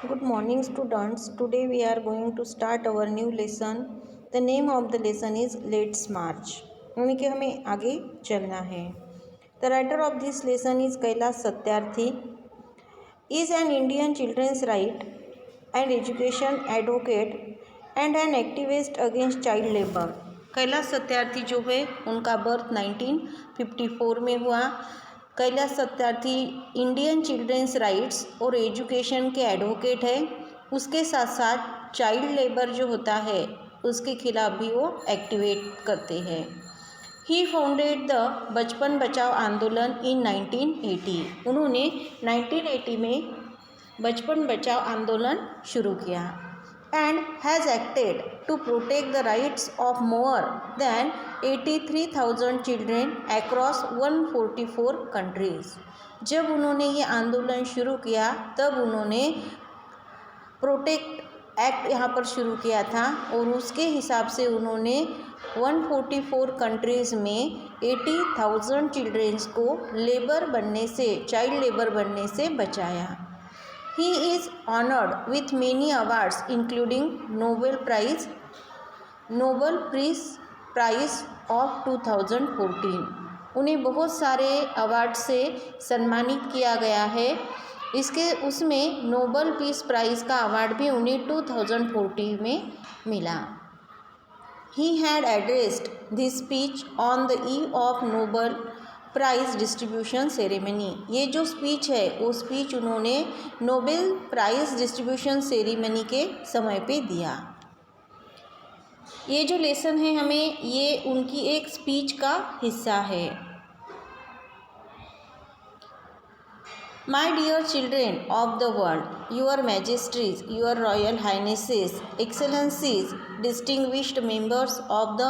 Good morning, students. Today we are going to start our new lesson. The name of the lesson is Let's March. यानी कि हमें आगे चलना है. The writer of this lesson is Kailash Satyarthi. Is an Indian children's right and education advocate and an activist against child labor. Kailash Satyarthi जो है उनका birth 1954 में हुआ. Kailash Satyarthi Indian children's rights और एजुकेशन के एडवोकेट है. उसके साथ साथ चाइल्ड लेबर जो होता है उसके खिलाफ भी वो एक्टिवेट करते हैं. ही फाउंडेड द बचपन बचाओ आंदोलन इन 1980. उन्होंने 1980 में बचपन बचाओ आंदोलन शुरू किया. And has acted to protect the rights of more than 83,000 children across 144 countries. जब उन्होंने ये आंदोलन शुरू किया तब उन्होंने प्रोटेक्ट एक्ट यहाँ पर शुरू किया था और उसके हिसाब से उन्होंने 144 कंट्रीज़ में 80,000 चिल्ड्रेंस को लेबर बनने से, चाइल्ड लेबर बनने से बचाया. He is honored with many awards including Nobel Prize of 2014. उन्हें बहुत सारे अवार्ड से सम्मानित किया गया है. उसमें नोबल पीस प्राइज़ का अवार्ड भी उन्हें 2014 में मिला. He had addressed this speech on the eve of Nobel price distribution ceremony. ये जो स्पीच है वो स्पीच उन्होंने नोबेल प्राइज़ डिस्ट्रीब्यूशन सेरेमनी के समय पे दिया. ये जो लेसन है हमें ये उनकी एक स्पीच का हिस्सा है. My dear children of the world, your majesties, your royal highnesses, excellencies, distinguished members of the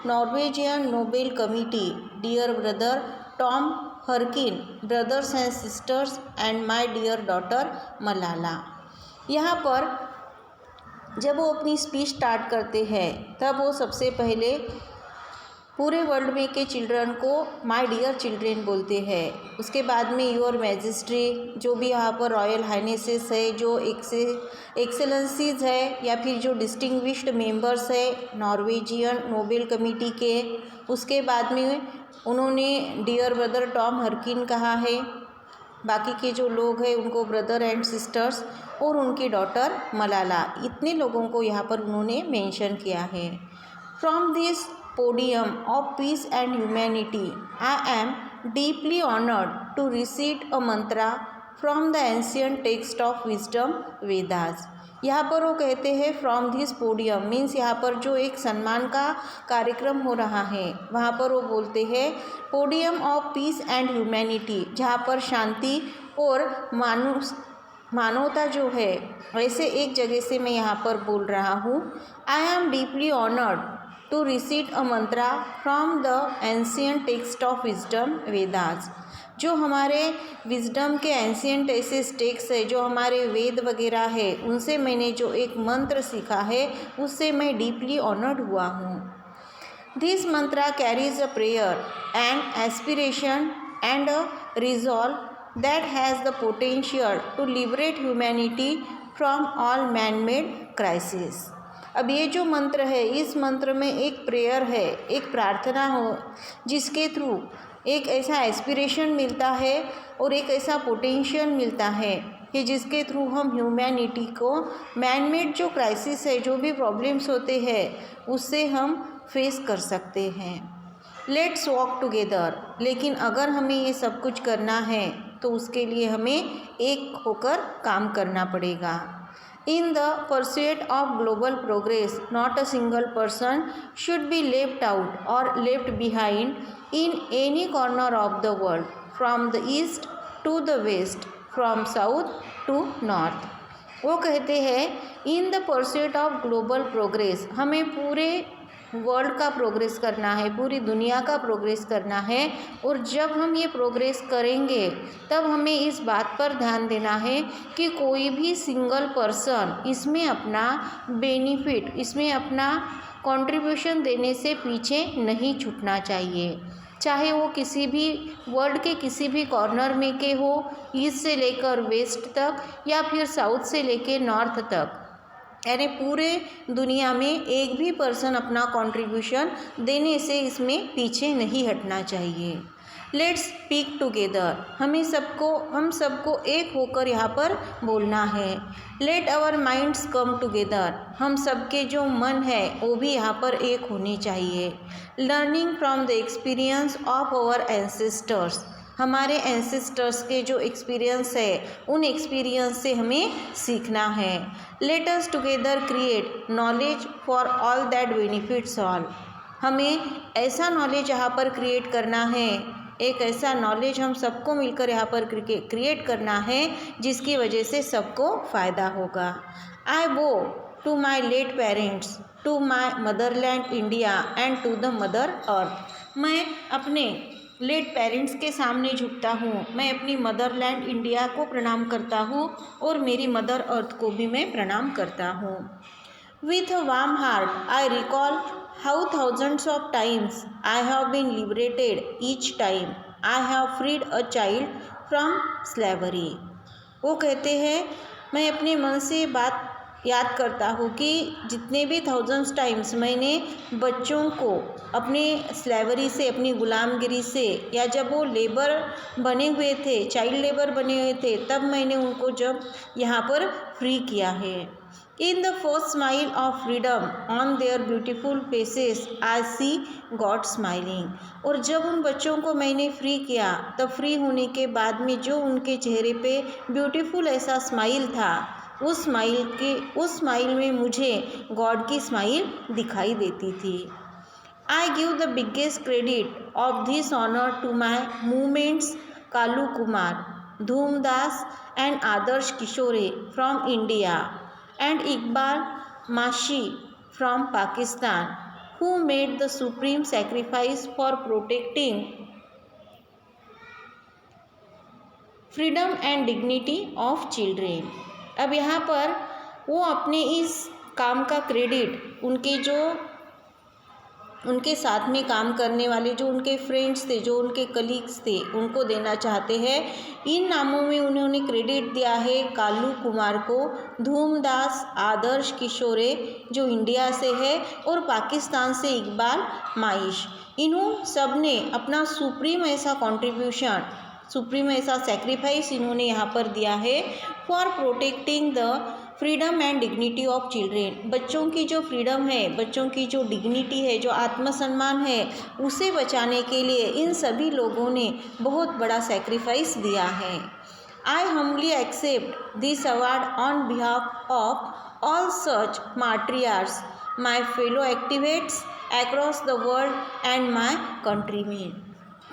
Norwegian Nobel committee, dear brother Tom Harkin, brothers and sisters and my dear daughter Malala. यहाँ पर जब वो अपनी speech start करते हैं तब वो सबसे पहले पूरे वर्ल्ड में के चिल्ड्रन को माय डियर चिल्ड्रेन बोलते हैं. उसके बाद में योर मैजेस्टी, जो भी यहाँ पर रॉयल हाइनेसेस है, जो एक्सेलेंसीज है या फिर जो डिस्टिंग्विश्ड मेंबर्स है नॉर्वेजियन नोबेल कमेटी के. उसके बाद में उन्होंने डियर ब्रदर टॉम हर्किन कहा है. बाकी के जो लोग हैं उनको ब्रदर एंड सिस्टर्स और उनकी डॉटर मलाला, इतने लोगों को यहाँ पर उन्होंने मेंशन किया है. From this podium of peace and humanity, I am deeply honored to recite a mantra from the ancient text of wisdom Vedas. यहाँ पर वो कहते हैं फ्रॉम दिस पोडियम मीन्स यहाँ पर जो एक सम्मान का कार्यक्रम हो रहा है वहाँ पर वो बोलते हैं podium of peace and humanity, जहाँ पर शांति और मानवता जो है वैसे एक जगह से मैं यहाँ पर बोल रहा हूँ. I am deeply honoured to recite a mantra from the ancient text of wisdom Vedas. जो हमारे विजडम के एंशियंट ऐसे टेक्स्ट है, जो हमारे वेद वगैरह है, उनसे मैंने जो एक मंत्र सीखा है उससे मैं डीपली ऑनर्ड हुआ हूँ. This mantra carries a prayer and aspiration and a resolve that has the potential to liberate humanity from all man made crisis. अब ये जो मंत्र है इस मंत्र में एक प्रेयर है, एक प्रार्थना हो जिसके थ्रू एक ऐसा एस्पिरेशन मिलता है और एक ऐसा पोटेंशियल मिलता है कि जिसके थ्रू हम ह्यूमैनिटी को मैनमेड जो क्राइसिस है, जो भी प्रॉब्लम्स होते हैं उससे हम फेस कर सकते हैं. Let's walk together. लेकिन अगर हमें ये सब कुछ करना है तो उसके लिए हमें एक होकर काम करना पड़ेगा. In the pursuit of global progress, not a single person should be left out or left behind in any corner of the world, from the east to the west, from south to north. वो कहते हैं in the pursuit of global progress, हमें पूरे world का progress करना है, पूरी दुनिया का प्रोग्रेस करना है. और जब हम ये प्रोग्रेस करेंगे तब हमें इस बात पर ध्यान देना है कि कोई भी सिंगल पर्सन इसमें अपना बेनिफिट, इसमें अपना कंट्रीब्यूशन देने से पीछे नहीं छूटना चाहिए. चाहे वो किसी भी वर्ल्ड के किसी भी कॉर्नर में के हो, ईस्ट से लेकर वेस्ट तक या फिर साउथ से लेकर नॉर्थ तक, यानी पूरे दुनिया में एक भी पर्सन अपना कंट्रीब्यूशन देने से इसमें पीछे नहीं हटना चाहिए। लेट्स स्पीक टुगेदर, हम सबको एक होकर यहाँ पर बोलना है। Let our minds come together, हम सबके जो मन है वो भी यहाँ पर एक होने चाहिए। Learning from the experience of our ancestors, हमारे एंसेस्टर्स के जो एक्सपीरियंस है उन एक्सपीरियंस से हमें सीखना है। Let us together create knowledge for all that benefits all, हमें ऐसा नॉलेज यहाँ पर क्रिएट करना है, एक ऐसा नॉलेज हम सबको मिलकर यहाँ पर क्रिएट करना है जिसकी वजह से सबको फ़ायदा होगा। I bow to my late parents, to my motherland India and to the mother earth, मैं अपने लेट पेरेंट्स के सामने झुकता हूँ, मैं अपनी मदरलैंड इंडिया को प्रणाम करता हूँ और मेरी मदर अर्थ को भी मैं प्रणाम करता हूँ। With a warm heart I recall how thousands of times I have been liberated each time I have freed a child from slavery। वो कहते हैं, मैं अपने मन से बात याद करता हूँ कि जितने भी थाउजेंड्स टाइम्स मैंने बच्चों को अपने स्लेवरी से, अपनी गुलामगिरी से, या जब वो लेबर बने हुए थे, चाइल्ड लेबर बने हुए थे, तब मैंने उनको जब यहाँ पर फ्री किया है। In the first smile of freedom on their beautiful faces I see God smiling, और जब उन बच्चों को मैंने फ्री किया तब फ्री होने के बाद में जो उनके चेहरे पे ब्यूटीफुल ऐसा स्माइल था, उस स्माइल में मुझे गॉड की स्माइल दिखाई देती थी। I give the biggest credit of this honour to my movements Kalu Kumar, Dhoomdas and Adarsh Kishore from India and Iqbal Mashi from Pakistan, who made the supreme sacrifice for protecting freedom and dignity of children। अब यहाँ पर वो अपने इस काम का credit उनके साथ में काम करने वाले जो उनके फ्रेंड्स थे, जो उनके कलीग्स थे, उनको देना चाहते हैं। इन नामों में उन्होंने क्रेडिट दिया है कालू कुमार को, धूमदास, आदर्श किशोरे जो इंडिया से है, और पाकिस्तान से इकबाल माइश। इन्हों सब ने अपना सुप्रीम ऐसा कॉन्ट्रीब्यूशन, सुप्रीम ऐसा सेक्रीफाइस इन्होंने यहाँ पर दिया है for protecting the freedom and dignity of children. बच्चों की जो फ्रीडम है, बच्चों की जो डिग्निटी है, जो आत्मसम्मान है, उसे बचाने के लिए इन सभी लोगों ने बहुत बड़ा सेक्रीफाइस दिया है। I humbly accept this award on behalf of all such martyrs, my fellow activists across the world and my countrymen.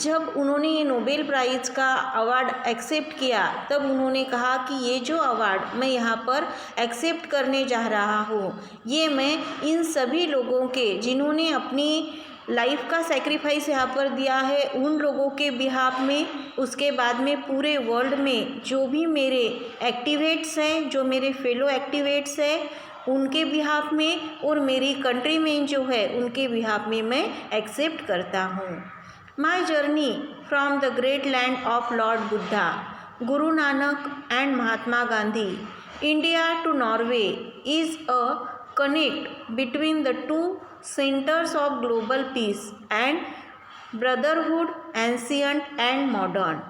जब उन्होंने ये नोबेल प्राइज़ का अवार्ड एक्सेप्ट किया तब उन्होंने कहा कि ये जो अवार्ड मैं यहाँ पर एक्सेप्ट करने जा रहा हूँ, ये मैं इन सभी लोगों के जिन्होंने अपनी लाइफ का सेक्रीफाइस यहाँ पर दिया है उन लोगों के बिहाफ में, उसके बाद में पूरे वर्ल्ड में जो भी मेरे एक्टिवेट्स हैं, जो मेरे फेलो एक्टिवेट्स हैं, उनके बिहाफ में, और मेरी कंट्री में जो है उनके बिहाफ में मैं एक्सेप्ट करता हूँ। My journey from the great land of Lord Buddha, Guru Nanak and Mahatma Gandhi, India to Norway is a connect between the two centers of global peace and brotherhood, ancient and modern।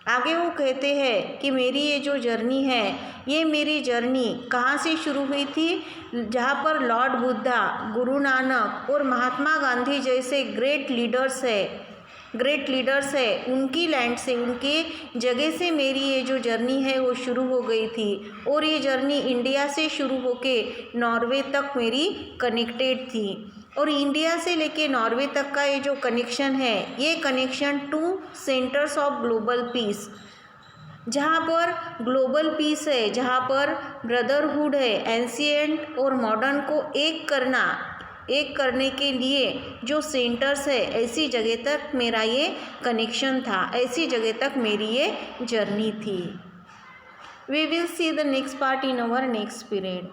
आगे वो कहते हैं कि मेरी ये जो journey है, ये मेरी जर्नी कहाँ से शुरू हुई थी, जहाँ पर लॉर्ड बुद्धा, गुरु नानक और महात्मा गांधी जैसे ग्रेट लीडर्स है उनकी लैंड से, उनके जगह से मेरी ये जो जर्नी है वो शुरू हो गई थी, और ये जर्नी इंडिया से शुरू होके नॉर्वे तक मेरी कनेक्टेड थी। और इंडिया से लेके नॉर्वे तक का ये जो कनेक्शन है, ये connection two centres of global piece, जहाँ पर ग्लोबल पीस है, जहाँ पर ब्रदरहुड है, एंशिएंट और मॉडर्न को एक करने के लिए जो सेंटर्स है, ऐसी जगह तक मेरा ये कनेक्शन था, ऐसी जगह तक मेरी ये जर्नी थी। We will see the next part in our next period.